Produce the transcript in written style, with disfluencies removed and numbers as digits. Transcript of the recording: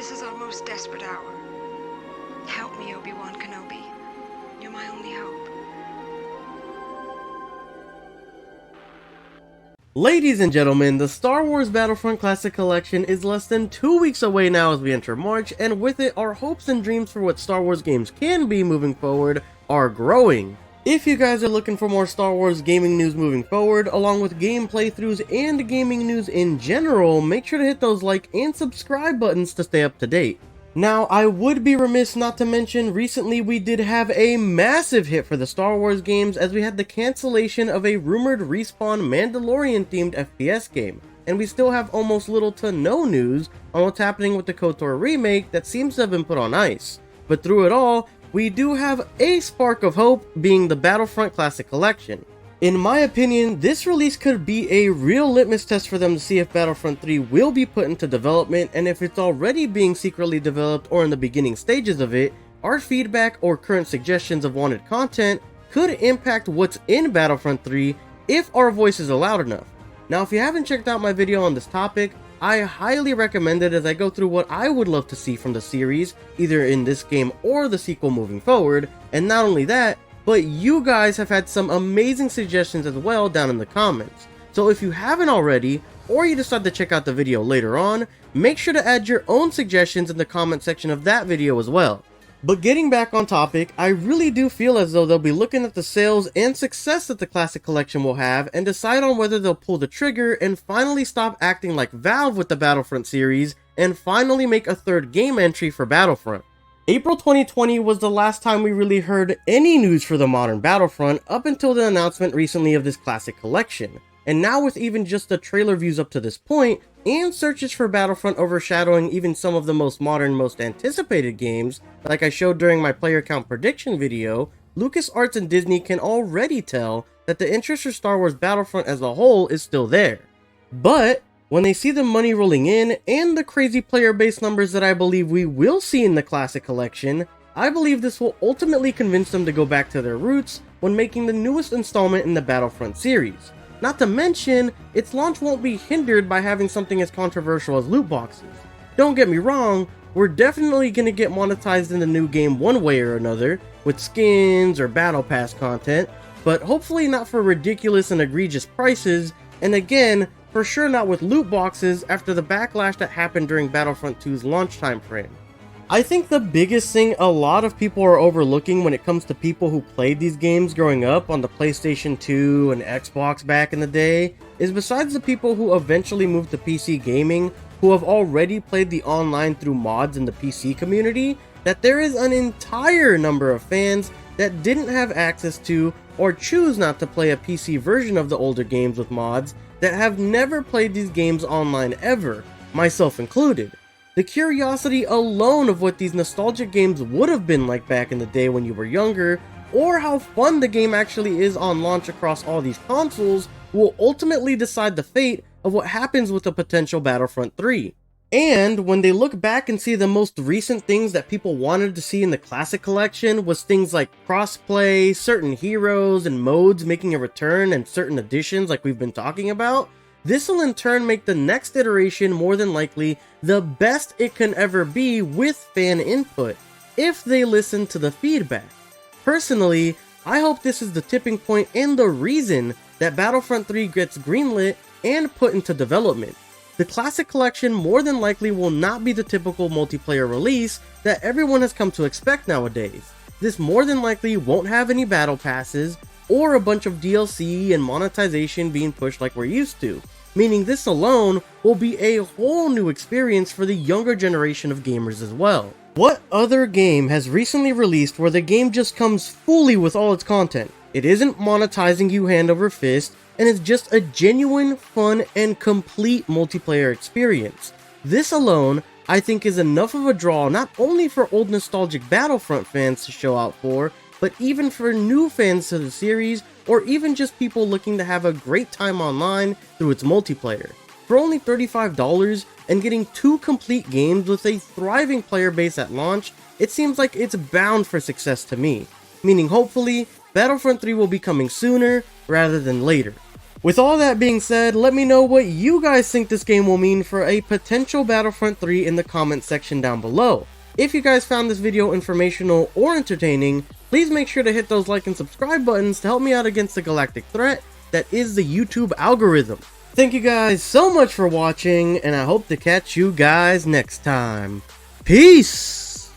This is our most desperate hour. Help me, Obi-Wan Kenobi. You're my only hope. Ladies and gentlemen, the Star Wars Battlefront Classic Collection is less than 2 weeks away now as we enter March, and with it, our hopes and dreams for what Star Wars games can be moving forward are growing. If you guys are looking for more Star Wars gaming news moving forward, along with game playthroughs and gaming news in general, make sure to hit those like and subscribe buttons to stay up to date. Now, I would be remiss not to mention, recently we did have a massive hit for the Star Wars games as we had the cancellation of a rumored Respawn Mandalorian-themed FPS game, and we still have almost little to no news on what's happening with the KOTOR remake that seems to have been put on ice. But through it all, we do have a spark of hope, being the Battlefront Classic Collection. In my opinion, this release could be a real litmus test for them to see if Battlefront 3 will be put into development, and if it's already being secretly developed or in the beginning stages of it, our feedback or current suggestions of wanted content could impact what's in Battlefront 3 if our voice is loud enough. Now, if you haven't checked out my video on this topic, I highly recommend it as I go through what I would love to see from the series, either in this game or the sequel moving forward, and not only that, but you guys have had some amazing suggestions as well down in the comments. So if you haven't already, or you decide to check out the video later on, make sure to add your own suggestions in the comment section of that video as well. But getting back on topic, I really do feel as though they'll be looking at the sales and success that the Classic Collection will have and decide on whether they'll pull the trigger and finally stop acting like Valve with the Battlefront series and finally make a third game entry for Battlefront. April 2020 was the last time we really heard any news for the modern Battlefront up until the announcement recently of this Classic Collection. And now with even just the trailer views up to this point, and searches for Battlefront overshadowing even some of the most modern, most anticipated games, like I showed during my player count prediction video, LucasArts and Disney can already tell that the interest for Star Wars Battlefront as a whole is still there. But when they see the money rolling in and the crazy player base numbers that I believe we will see in the Classic Collection, I believe this will ultimately convince them to go back to their roots when making the newest installment in the Battlefront series. Not to mention, its launch won't be hindered by having something as controversial as loot boxes. Don't get me wrong, we're definitely gonna get monetized in the new game one way or another, with skins or battle pass content, but hopefully not for ridiculous and egregious prices, and again, for sure not with loot boxes after the backlash that happened during Battlefront 2's launch time frame. I think the biggest thing a lot of people are overlooking when it comes to people who played these games growing up on the PlayStation 2 and Xbox back in the day is, besides the people who eventually moved to PC gaming who have already played the online through mods in the PC community, that there is an entire number of fans that didn't have access to or choose not to play a PC version of the older games with mods that have never played these games online ever, myself included. The curiosity alone of what these nostalgic games would have been like back in the day when you were younger, or how fun the game actually is on launch across all these consoles, will ultimately decide the fate of what happens with a potential Battlefront 3. And when they look back and see the most recent things that people wanted to see in the Classic Collection was things like crossplay, certain heroes and modes making a return, and certain additions like we've been talking about, this will in turn make the next iteration more than likely the best it can ever be with fan input, if they listen to the feedback. Personally, I hope this is the tipping point and the reason that Battlefront 3 gets greenlit and put into development. The Classic Collection more than likely will not be the typical multiplayer release that everyone has come to expect nowadays. This more than likely won't have any battle passes, or a bunch of DLC and monetization being pushed like we're used to, meaning this alone will be a whole new experience for the younger generation of gamers as well. What other game has recently released where the game just comes fully with all its content? It isn't monetizing you hand over fist, and it's just a genuine, fun, and complete multiplayer experience. This alone, I think, is enough of a draw not only for old nostalgic Battlefront fans to show out for, but even for new fans to the series, or even just people looking to have a great time online through its multiplayer. For only $35 and getting 2 complete games with a thriving player base at launch, it seems like it's bound for success to me, meaning hopefully Battlefront 3 will be coming sooner rather than later. With all that being said, let me know what you guys think this game will mean for a potential Battlefront 3 in the comment section down below. If you guys found this video informational or entertaining, please make sure to hit those like and subscribe buttons to help me out against the galactic threat that is the YouTube algorithm. Thank you guys so much for watching, and I hope to catch you guys next time. Peace!